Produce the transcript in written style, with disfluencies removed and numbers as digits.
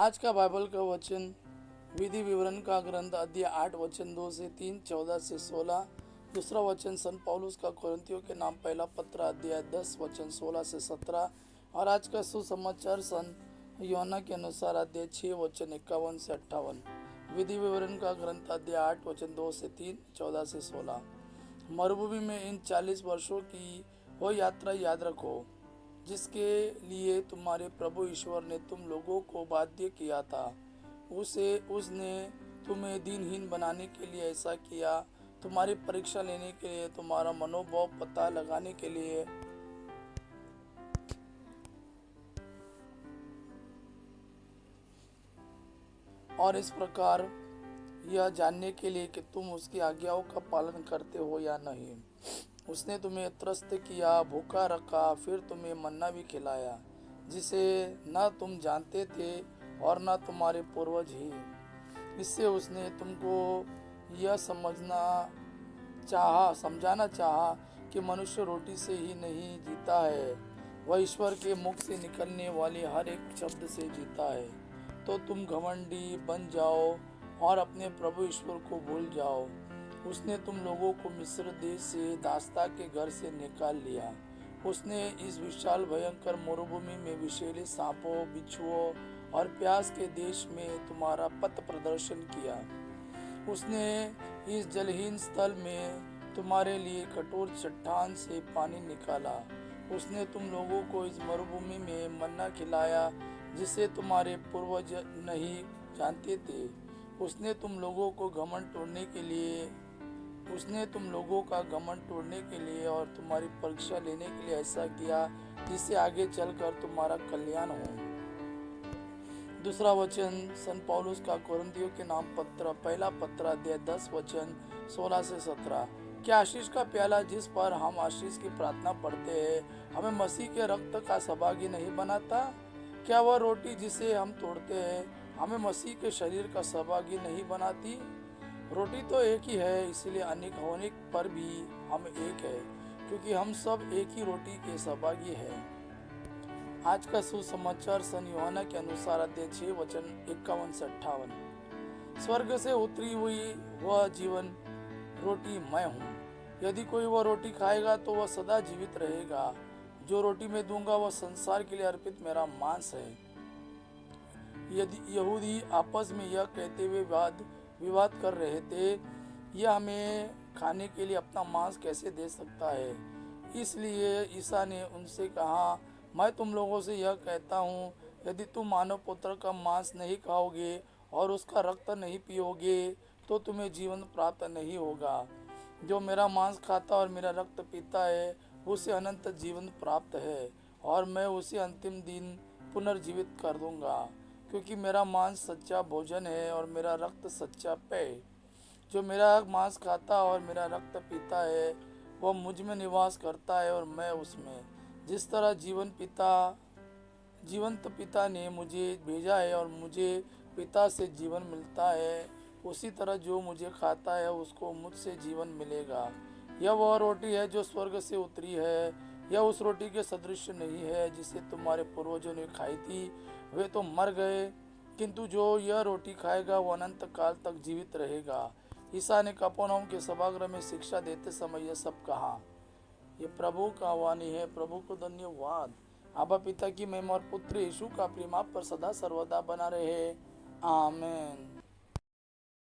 आज का बाइबल का वचन विधि विवरण का ग्रंथ अध्याय 8 वचन 2 से 3, 14 से 16। दूसरा वचन संत पौलुस का कोरिन्थियों के नाम पहला पत्र अध्याय 10 वचन 16 से 17। और आज का सुसमाचार संत यूहन्ना के अनुसार अध्याय 6 वचन 51 से 58। विधि विवरण का ग्रंथ अध्याय 8 वचन 2 से 3, 14 से 16। मरुभूमि में इन 40 वर्षों की वो यात्रा याद रखो जिसके लिए तुम्हारे प्रभु ईश्वर ने तुम लोगों को बाध्य किया था। उसने तुम्हें दीनहीन बनाने के लिए ऐसा किया, तुम्हारी परीक्षा लेने के लिए, तुम्हारा मनोभाव पता लगाने के लिए, और इस प्रकार यह जानने के लिए कि तुम उसकी आज्ञाओं का पालन करते हो या नहीं। उसने तुम्हें त्रस्त किया, भूखा रखा, फिर तुम्हें मन्ना भी खिलाया जिसे न तुम जानते थे और न तुम्हारे पूर्वज ही। इससे उसने तुमको यह समझाना चाहा कि मनुष्य रोटी से ही नहीं जीता है, वह ईश्वर के मुख से निकलने वाले हर एक शब्द से जीता है। तो तुम घमंडी बन जाओ और अपने प्रभु ईश्वर को भूल जाओ। उसने तुम लोगों को मिस्र देश से दास्ता के घर से निकाल लिया। उसने इस विशाल भयंकर मरुभूमि में विषैले सांपों, बिच्छुओं और प्यास के देश में तुम्हारा पथ प्रदर्शन किया। उसने इस जलहीन स्थल में तुम्हारे लिए कठोर चट्टान से पानी निकाला। उसने तुम लोगों को इस मरुभूमि में मन्ना खिलाया जिसे तुम्हारे पूर्वज नहीं जानते थे। उसने तुम लोगों का घमंड तोड़ने के लिए और तुम्हारी परीक्षा लेने के लिए ऐसा किया जिससे आगे चलकर तुम्हारा कल्याण हो। दूसरा वचन संत पौलुस का कोरिन्थियों के नाम पत्र पहला पत्र अध्याय 10 वचन 16 से 17। क्या आशीष का प्याला जिस पर हम आशीष की प्रार्थना पढ़ते हैं हमें मसीह के रक्त का सहभागी नहीं बनाता? क्या वह रोटी जिसे हम तोड़ते हैं हमें मसीह के शरीर का सहभागी नहीं बनाती? रोटी तो एक ही है, इसलिए अनेक होने पर भी हम एक है, क्योंकि हम सब एक ही रोटी के सहभागी हैं। आज का सुसमाचार संत यूहन्ना के अनुसार अध्याय 6 वचन 51 से 58। स्वर्ग से उतरी हुई वह जीवन रोटी मैं हूँ। यदि कोई वह रोटी खाएगा तो वह सदा जीवित रहेगा। जो रोटी मैं दूंगा वह संसार के लिए अर्पित मेरा मांस है। यदि यहूदी आपस में यह कहते हुए विवाद कर रहे थे, यह हमें खाने के लिए अपना मांस कैसे दे सकता है? इसलिए ईसा ने उनसे कहा, मैं तुम लोगों से यह कहता हूँ, यदि तुम मानव पुत्र का मांस नहीं खाओगे और उसका रक्त नहीं पियोगे तो तुम्हें जीवन प्राप्त नहीं होगा। जो मेरा मांस खाता और मेरा रक्त पीता है उसे अनंत जीवन प्राप्त है और मैं उसे अंतिम दिन पुनर्जीवित कर दूंगा, क्योंकि मेरा मांस सच्चा भोजन है और मेरा रक्त सच्चा पेय। जो मेरा मांस खाता और मेरा रक्त पीता है वह मुझ में निवास करता है और मैं उसमें। जिस तरह जीवंत पिता ने मुझे भेजा है और मुझे पिता से जीवन मिलता है, उसी तरह जो मुझे खाता है उसको मुझसे जीवन मिलेगा। यह वह रोटी है जो स्वर्ग से उतरी है। यह उस रोटी के सदृश नहीं है जिसे तुम्हारे पूर्वजों ने खाई थी, वे तो मर गए, किंतु जो यह रोटी खाएगा वो अनंत काल तक जीवित रहेगा। ईसा ने कफरनहूम के सभागृह में शिक्षा देते समय यह सब कहा। ये प्रभु का वाणी है। प्रभु को धन्यवाद। आबा पिता की महिमा और पुत्र यीशु का प्रेम आप पर सदा सर्वदा बना रहे। आमीन।